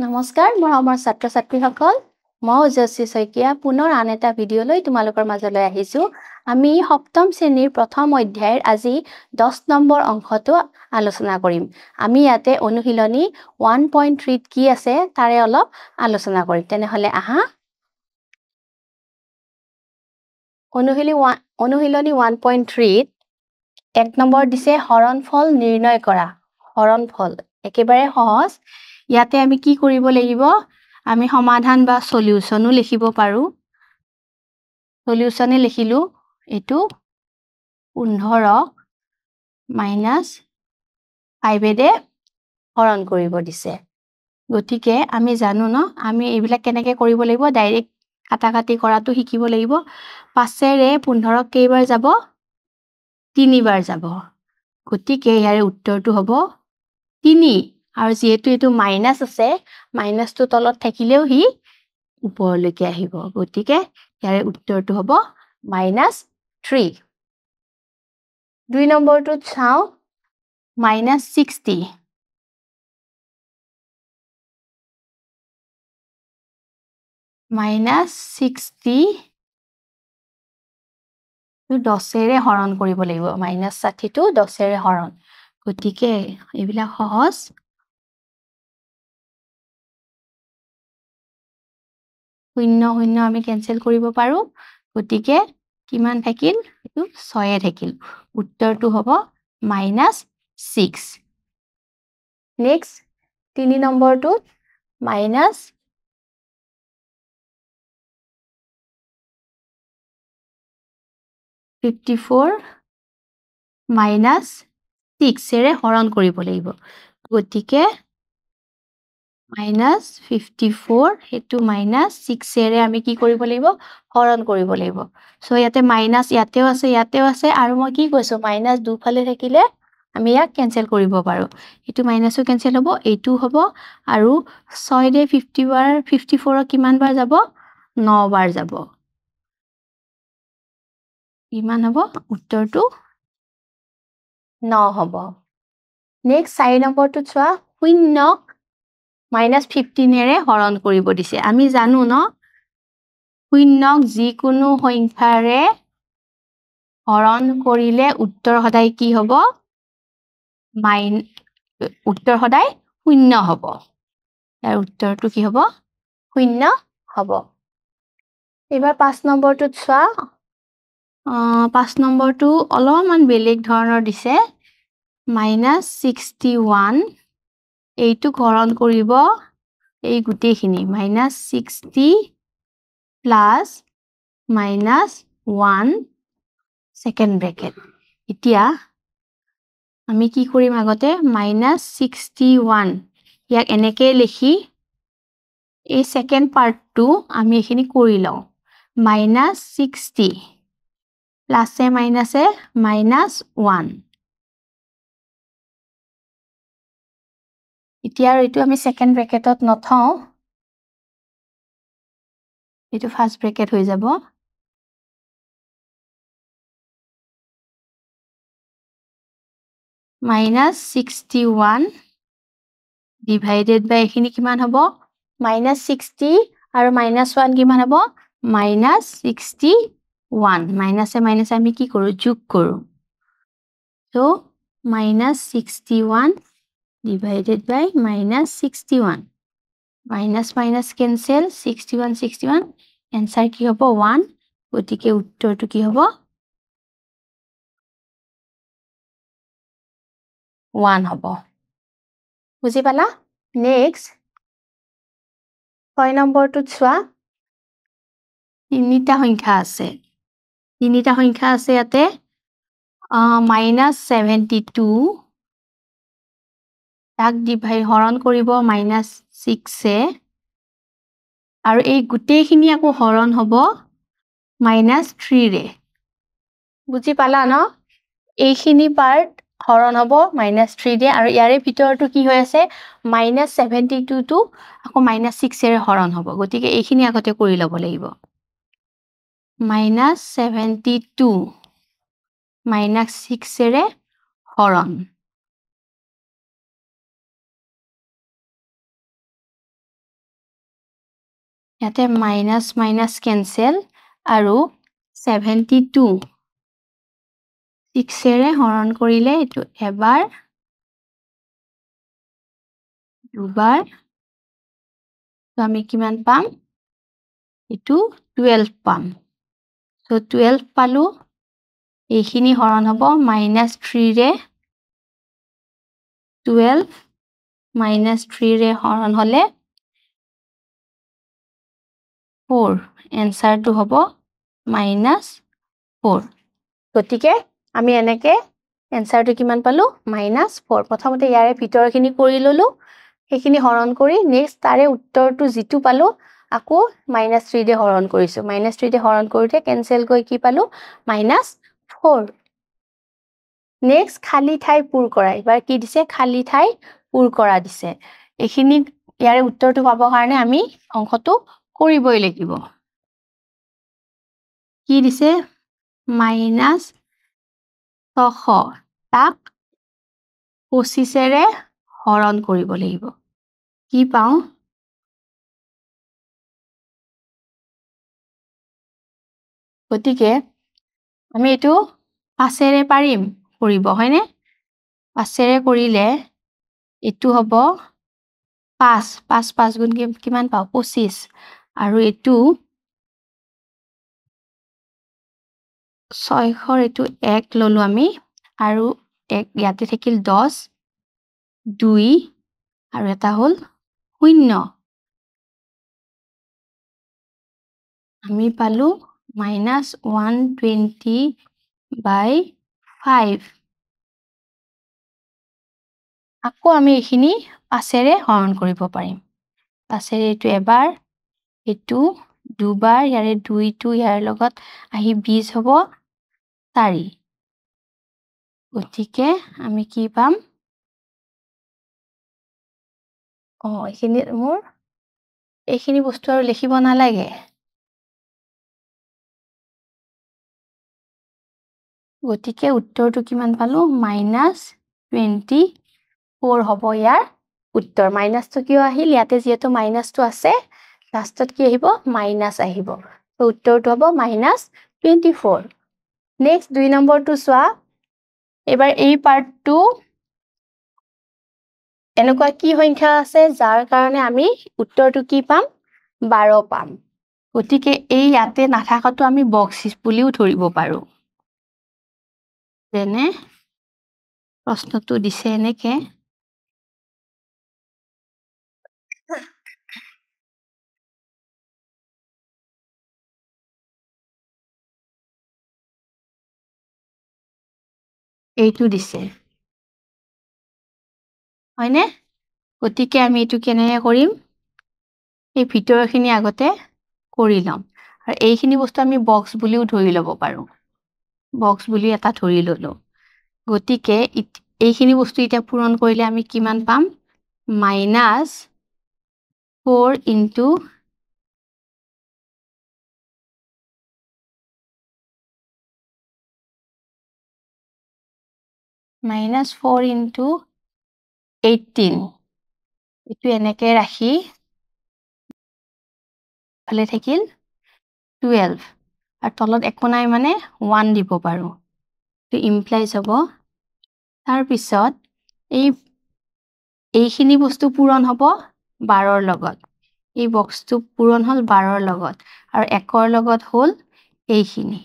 নমস্কাৰ মই আমাৰ ছাত্ৰ ছাত্ৰীসকল মই ওজস্বী শইকীয়া পুনৰ আন এটা ভিডিঅ' লৈ তোমালোকৰ মাজলৈ আহিছো আমি সপ্তম শ্ৰেণীৰ প্ৰথম অধ্যায়ৰ আজি 10 নম্বৰ অংশটো আলোচনা কৰিম আমি ইয়াতে অনুশীলনী 1.3 কি আছে তাৰে অলপ আলোচনা কৰিম তেনেহলে আহা অনুশীলনী 1.3 এক নম্বৰ দিছে হৰণফল নিৰ্ণয় কৰা হৰণফল একেবাৰে সহজ ইয়াতে আমি কি কৰিব লাগিব আমি সমাধান বা সলিউশনো লিখিব পাৰো সলিউশনে লিখিলো এটো 15 মাইনাস 5 এ হৰণ কৰিব দিছে গতিকে আমি জানো ন আমি এইবিলাক কেনেকৈ কৰিব লাগিব ডাইৰেক্ট কাটাকাটি কৰাটো শিকিব লাগিব 5 ৰে 15 কেইবাৰ যাব 3 বাৰ যাব গতিকে ইয়াৰে উত্তৰটো হ'ব 3 আৰু যেহেতু এটো মাইনাস আছে মাইনাসটো তলত থাকিলেও হি ওপৰলৈকে আহিব গতিকে ইয়াৰে উত্তৰটো হ'ব -3 দুই নম্বৰটো চাও -60 -60 10 ৰে হৰণ কৰিব লাগিব -60 টো 10 ৰে হৰণ গতিকে এইবিলাক সহজ শূন্য শূন্য আমি কেনসেল কৰিব পাৰো গতিকে কিমান থাকিল এটো 6 থাকিল উত্তৰটো হ'ব -6 নেক্সট 3 নম্বৰটো -54 -6 ৰে হৰণ কৰিব লাগিব গতিকে -54 হেতু -6 ৰে আমি কি কৰিব লাগিব হৰণ কৰিব লাগিব সো ইয়াতে মাইনাস ইয়াতেও আছে আৰু মই কি কৈছো মাইনাস দুফালে থাকিলে আমি ইয়াক কেনসেল কৰিব পাৰো এটো মাইনাসও কেনসেল হ'ব এটো হ'ব আৰু 6 ৰে 54 কিমান বাৰ যাব 9 বাৰ যাব কিমান হ'ব উত্তৰটো 9 হ'ব নেক্সট 4 নম্বৰটো চোৱা শূন্যক -15 ৰে হৰণ কৰিব দিছে আমি জানো ন শূন্যক যিকোনো সংখ্যাৰে হৰণ কৰিলে উত্তৰ সদায় কি হ'ব উত্তৰ সদায় শূন্য হ'ব ইয়াৰ উত্তৰটো কি হ'ব শূন্য হ'ব এবাৰ 5 নম্বৰটো চোৱা 5 নম্বৰটো অলপমান বেলেগ ধৰণৰ দিছে -61 এইটো হৰণ কৰিব এই গুটেখিনি -60 প্লাস -1 সেকেন্ড ব্ৰ্যাকেট এতিয়া আমি কি কৰিম আগতে -61 ইয়াক এনেকৈ লিখি এই সেকেন্ড পাৰ্টটো আমি এখিনি কৰি লও -60 প্লাসে মাইনাসে -1 এতিয়া আৰু এটো আমি সেকেন্ড ব্র্যাকেটত নথও এটো ফার্স্ট ব্র্যাকেট হৈ যাব -61 divided by এখিনি কিমান হ'ব -60 আৰু -1 কিমান হ'ব -61 মাইনাসে মাইনাসে আমি কি কৰো যোগ কৰো so -61 divided by -61 minus minus cancel 61 answer কি হ'ব 1 গতিকে উত্তৰটো কি হ'ব 1 হ'ব বুজি পালা নেক্সট 6 নম্বৰটো চোৱা তিনিটা সংখ্যা আছে ইয়াতে -72 তাক ডিভাইড হৰণ কৰিব -6 আৰু এই গুটেখিনি আকৌ হৰণ হ'ব -3 ৰে বুজি পালা ন এইখিনি পাৰ্ট হৰণ হ'ব -3 ৰে আৰু ইয়াৰে ভিতৰটো কি হৈ আছে -72 টো আকৌ -6 ৰে হৰণ হ'ব গতিকে এইখিনি আগতে কৰি ল'ব লাগিব -72 -6 ৰে হৰণ ইয়াতে মাইনাস মাইনাস কেনসেল আৰু 72 6 এৰে হৰণ কৰিলে এটো এবাৰ দুবাৰ তো আমি কিমান পাম এটো 12 পাম সো 12 পালো এইখিনি হৰণ হ'ব -3 ৰে 12 -3 ৰে হৰণ হলে 4 এনসাৰটো হ'ব -4 গতিকে আমি এনেকে এনসাৰটো কিমান পালো -4 প্ৰথমতে ইয়াৰে ভিতৰখিনি কৰি ললো সেইখিনি হৰণ কৰি নেক্সট তাৰে উত্তৰটো যিটো পালো আকৌ -3 দে হৰণ কৰিছো -3 দে হৰণ কৰোতে কেনসেল কৰি কি পালো -4 নেক্সট খালি ঠাই পূৰ কৰা এবাৰ কি দিছে খালি ঠাই পূৰ কৰা দিছে এইখিনি ইয়াৰে উত্তৰটো পাবৰ কাৰণে আমি অংকটো কৰিবই লাগিব কি দিছে -600 তাক 25 এৰে হৰণ কৰিব লাগিব কি পাও গতিকে আমি এটো 5 এৰে পাৰিম কৰিব হয়নে 5 এৰে কৰিলে এটো হ'ব 5 5 5 গুণ কিমান পাও 25 আৰু এটো 600 এটো 1 ললো আমি আৰু 1 ইয়াতে থাকিল 10 2 আৰু এটা হল 0 আমি পালো -120/5 আকৌ আমি এইখিনি 5 এৰে হৰণ কৰিব পাৰিম 5 এৰে এটো এবাৰ এটো দুবাৰ ইয়াৰে 2 টো ইয়াৰ লগত আহি 20 হ'ব 4 গতিকে আমি কি পাম এইখিনি বস্তু আৰু লিখিব নালাগে গতিকে উত্তৰটো কিমান পালো -24 হ'ব ইয়াৰ উত্তৰ মাইনাসটো কিয় আহিল ইয়াতে যেটো মাইনাসটো আছে লাষ্টত কি আহিব মাইনাস আহিব তো উত্তৰটো হ'ব -24 নেক্সট 2 নম্বৰটো চোৱা এবাৰ এই পাৰ্টটো এনেকুৱা কি সংখ্যা আছে যাৰ কাৰণে আমি উত্তৰটো কি পাম 12 পাম গতিকে এই ইয়াতে নাথাকাটো আমি বক্স বুলিও ধৰিব পাৰো যেনে প্ৰশ্নটো দিছে এনেকে এইটো দিছে হয়নে গতিকে আমি এটো কেনেকৈ কৰিম এই ভিতৰখিনি আগতে কৰি লম আৰু এইখিনি বস্তু আমি বক্স বুলিও ধৰি লব পাৰো বক্স বুলি এটা ধৰি ললো গতিকে এইখিনি বস্তু এতিয়া পূৰণ কৰিলে আমি কিমান পাম -4 into -4 into 18 এটো এনেকে ৰাখি ভালে থাকিল 12 আৰু তলত একো নাই মানে 1 দিব পাৰো তো ইমপ্লাইজ হ'ব তাৰ পিছত এইখিনি বস্তু পূৰণ হ'ব 12 ৰ লগত এই বক্সটো পূৰণ হল 12 ৰ লগত আৰু 1 ৰ লগত হল এইখিনি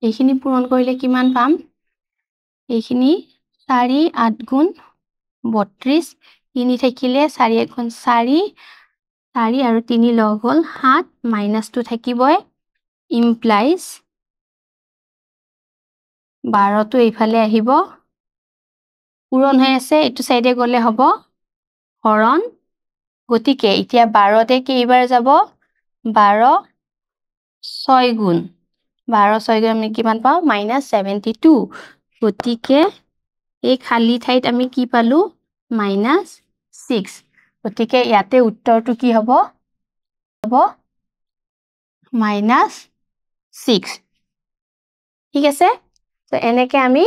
এইখিনি পূৰণ কৰিলে কিমান পাম এইখিনি 4 8 গুণ 32 তিনি থাকিলে 4 1 গুণ 4 4 আৰু 3 লগ হল 7 মাইনাসটো থাকিবই ইমপ্লাইজ 12 টো এইফালে আহিব পূৰণ হৈ আছে এটো সাইডে গলে হ'ব হৰণ গতিকে এতিয়া 12 তে কেইবাৰ যাব 12 6 গুণ 12 6 গুণ আমি কিমান পাও -72 গতিকে এই খালি ঠাইত আমি কি পালো -6 গতিকে ইয়াতে উত্তৰটো কি হ'ব -6 ঠিক আছে তো এনেকে আমি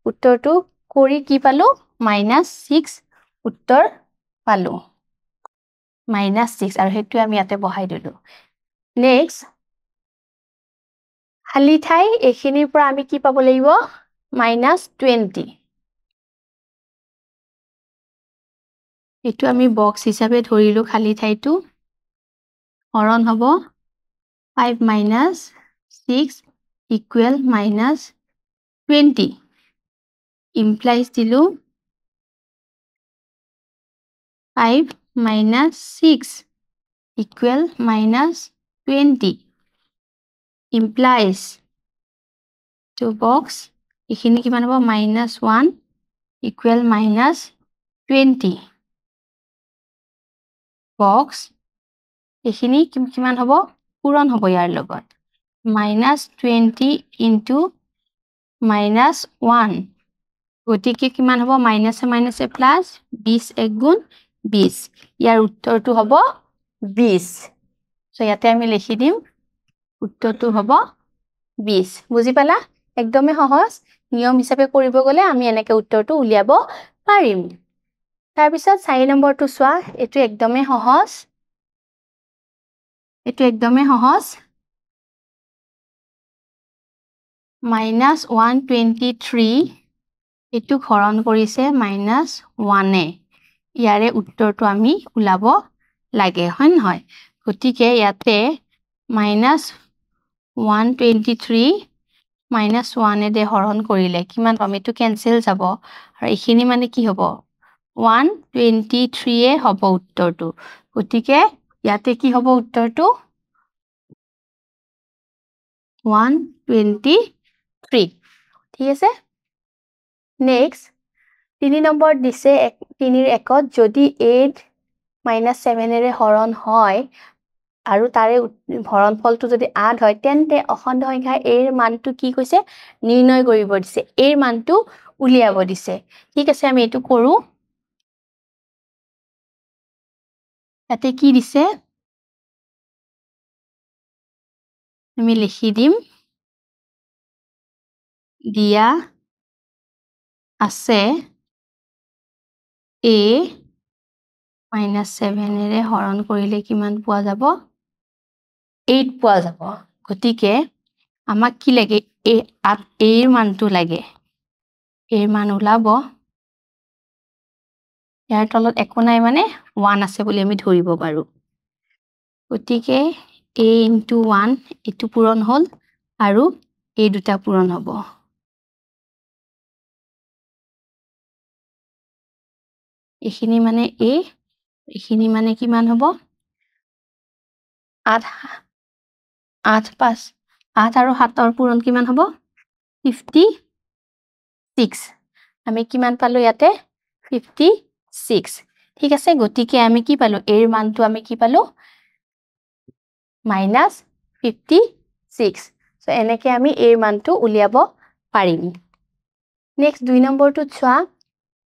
উত্তৰটো কৰি কি পালো -6 উত্তৰ পালো -6 আৰু হেতু আমি ইয়াতে বহাই দিলো নেক্সট খালি ঠাই এখিনিৰ পৰা আমি কি পাব লাগিব -20 এটো আমি বক্স হিচাপে ধৰিলো খালি ঠাইটো হৰণ হ'ব 5 - 6 equal -20 implies দিলো 5 - 6 equal -20 implies to box এখিনি কিমান হ'ব -1 equal -20 box এখিনি কিমান হ'ব পূৰণ হ'ব ইয়াৰ লগত -20 into -1 গতিকে কিমান হ'ব মাইনাসে মাইনাসে প্লাস 20 এক গুণ 20 ইয়াৰ উত্তৰটো হ'ব 20 সো ইয়াতে আমি লিখি দিম উত্তৰটো হ'ব 20 বুজি পালা একদমই সহজ নিয়ম হিচাপে কৰিব গলে আমি এনেকে উত্তৰটো উলিয়াব পাৰিম তাৰ পিছত 4 নম্বৰটো চোৱা এটো একদমই সহজ -123 এটো হৰণ কৰিছে -1 এ ইয়াৰে উত্তৰটো আমি উলাব লাগে হয় নহয় গতিকে ইয়াতে -123 -1 এ দে হৰণ কৰিলে কিমান পাম এটো ক্যান্সেল যাব আৰু এখিনি মানে কি হ'ব 123 এ হ'ব উত্তৰটো গতিকে ইয়াতে কি হ'ব উত্তৰটো 123 ঠিক আছে নেক্সট 3 নম্বৰ দিছে 3 ৰ একত যদি 8 - 7 এৰে হৰণ হয় আৰু তাৰে হৰণফলটো যদি 8 হয় তেন্তে অখণ্ড সংখ্যা a ৰ মানটো কি কৈছে নিৰ্ণয় কৰিব দিছে a ৰ মানটো উলিয়াব দিছে ঠিক আছে আমি এটো কৰো তাতে কি দিছে আমি লিখি দিম দিয়া আছে a -7 এৰে হৰণ কৰিলে কিমান পোৱা যাব 8 পোৱা যাব গতিকে আমাক কি লাগে a ৰ মানটো লাগে a ৰ মান ওলাব ইয়াৰ তলত একো নাই মানে 1 আছে বুলি আমি ধৰিব পাৰো গতিকে a * 1 এটো পূৰণ হ'ল আৰু এই দুটা পূৰণ হ'ব এখিনি মানে a এখিনি মানে কিমান হ'ব 8 আৰু 7 ৰ পূৰণ কিমান হ'ব 56 আমি কিমান পালো ইয়াতে 56 ঠিক আছে গতিকে আমি কি পালো a ৰ মানটো আমি কি পালো -56 সো এনেকে আমি a ৰ মানটো উলিয়াব পাৰিম নেক্সট 2 নম্বৰটো চোৱা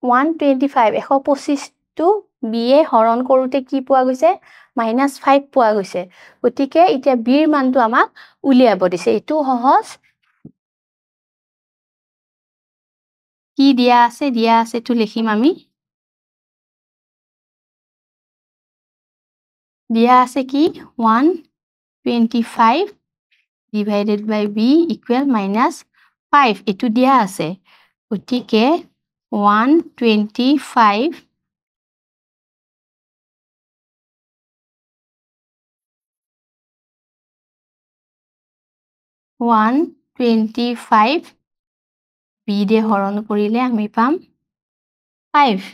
125 125 টো b এ হৰণ কৰোতে কি পোৱা গৈছে -5 পোৱা গৈছে গতিকে এতিয়া b ৰ মানটো আমাক উলিয়াব দিছে এটো সহজ কি দিয়া আছে তো লিখিম আমি দিয়া আছে কি 125 divided by b equal -5 এটো দিয়া আছে গতিকে 125 b দে হৰণ কৰিলে আমি পাম 5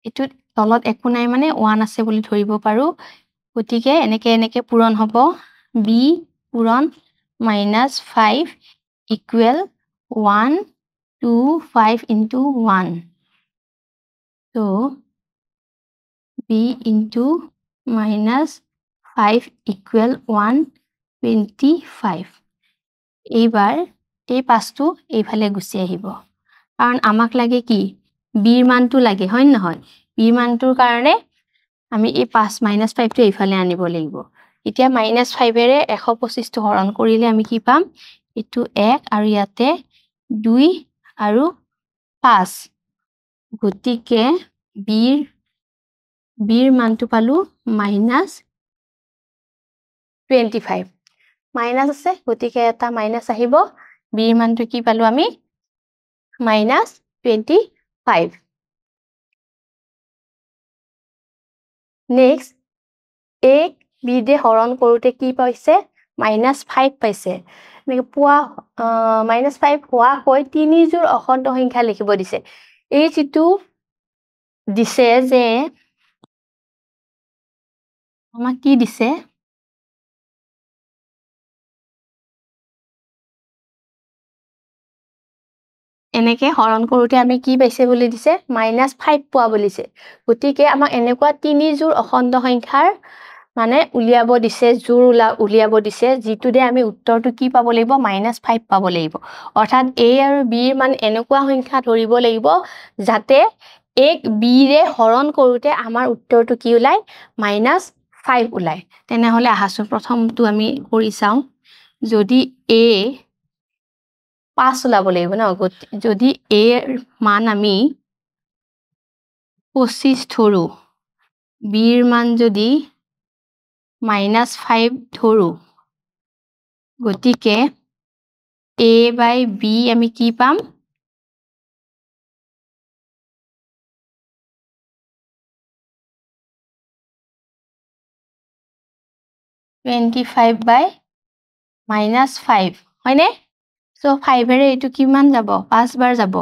এটো তলত একো নাই মানে 1 আছে বুলি ধৰিব পাৰো গতিকে এনেকে পূৰণ হ'ব b পূৰণ -5 equal 125 into 1 so b into -5 equal 125 এইবাৰ এই পাঁচটো এইফালে গুছি আহিব কাৰণ আমাক লাগে কি b ৰ মানটো লাগে হয় নহয় b ৰ মানটোৰ কাৰণে আমি এই 5 -5 টো এইফালে আনিব লাগিব এতিয়া -5 এৰে 125 টো হৰণ কৰিলে আমি কি পাম এটো 1 আৰু ইয়াতে 2 আৰু 5 গতিকে বিৰ মানটো পালো -25 মাইনাস আছে গতিকে এটা মাইনাস আহিব বিৰ মানটো কি পালো আমি -25 নেক্সট a b দে হৰণ কৰোতে কি পাইছে -5 পাইছে এনেকে পোৱা -5 হোৱা হৈ 3 জোৰ অখণ্ড সংখ্যা লিখিব দিছে এই যেটো দিছে যে আমাক কি দিছে এনেকে হৰণ কৰোতে আমি কি পাইছে বুলি দিছে -5 পোৱা বুলিছে গতিকে আমাক এনেকুৱা 3 জোৰ অখণ্ড সংখ্যাৰ মানে উলিয়াব দিছে জোৰ উলিয়াব দিছে যেটোতে আমি উত্তৰটো কি পাব লাগিব -5 পাব লাগিব অৰ্থাৎ a আৰু b ৰ মান এনেকুৱা সংখ্যা ধৰিব লাগিব যাতে এক b ৰে হৰণ কৰোতে আমাৰ উত্তৰটো কি ওলাই -5 ওলাই তেনেহলে আহাছো প্ৰথমটো আমি কৰি চাও যদি a 5 ওলাব লাগিব ন যদি a ৰ মান আমি 25 ধৰো b ৰ মান যদি -5 ধৰো গতিকে a by b আমি কি পাম 25 by -5 হয়নে সো 5 এৰে এটো কিমান যাব 5 বাৰ যাব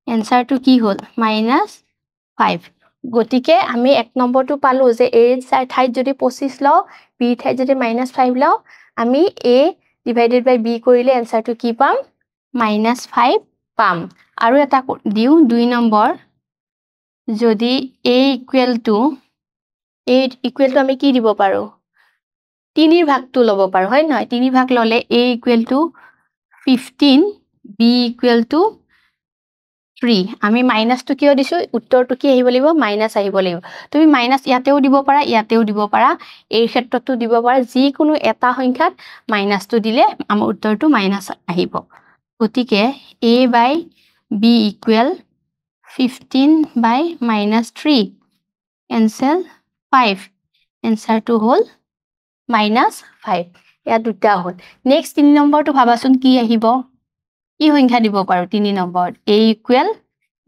এনসাৰটো কি হ'ল -5 গতিকে আমি এক নম্বৰটো পালো যে a ঠাইত যদি 25 লও b ঠাইত যদি -5 লও আমি a divided by b কৰিলে এনসাৰটো কি পাম -5 পাম আৰু এটা দিও 2 নম্বৰ যদি a equal to আমি কি দিব পাৰো 3 ভাগটো লব পাৰো হয় নহয় 3 ভাগ ললে a equal to 15 b equal to 3 আমি মাইনাসটো কিয় দিছো উত্তৰটো কি আহিব লাগিব মাইনাস আহিব লাগিব তুমি মাইনাস ইয়াতেও দিব পাৰা এই ক্ষেত্ৰটো দিব পাৰা যি কোনো এটা সংখ্যাত মাইনাসটো দিলে আমাৰ উত্তৰটো মাইনাস আহিব গতিকে a by b equal 15 by -3 answer 5 answerটো হ'ল -5 ইয়া দুটা হ'ল নেক্সট 3 নম্বৰটো ভাবাচোন কি আহিব কি সংখ্যা দিব পাৰো 3 নম্বৰত a equal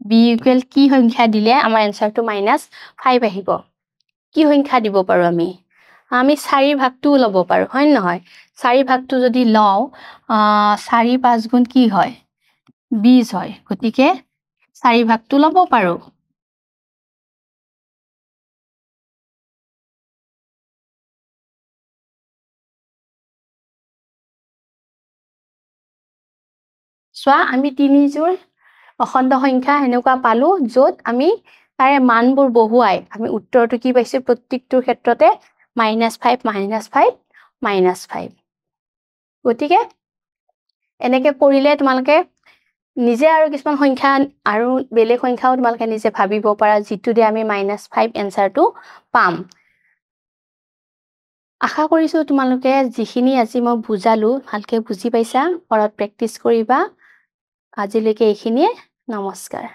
b equal কি সংখ্যা দিলে আমাৰ এনসাৰটো -5 আহিব কি সংখ্যা দিব পাৰো আমি 4 ভাগটো লব পাৰো হয় নহয় 4 ভাগটো যদি লও 4 5 গুণ কি হয় 20 হয় গতিকে 4 ভাগটো লব পাৰো সোয়া আমি 3 জোৰ অখণ্ড সংখ্যা এনেকুৱা পালো যত আমি তাৰে মানবোৰ বহুৱাই আমি উত্তৰটো কি পাইছে প্ৰত্যেকটোৰ ক্ষেত্ৰতে -5 -5 গতিকে এনেকে কৰিলে তোমালকে নিজে আৰু কিছুমান সংখ্যা আৰু বেলেগ সংখ্যাও তোমালকে নিজে ভাবিব পাৰা যেটো দে আমি -5 এনসাৰটো পাম আশা কৰিছো তোমালোকে যিখিনি আজি মই বুজালো ভালকে বুজি পাইছা ঘৰত প্ৰেক্টিস কৰিবা আজিলৈকে এইখিনিয়ে নমস্কাৰ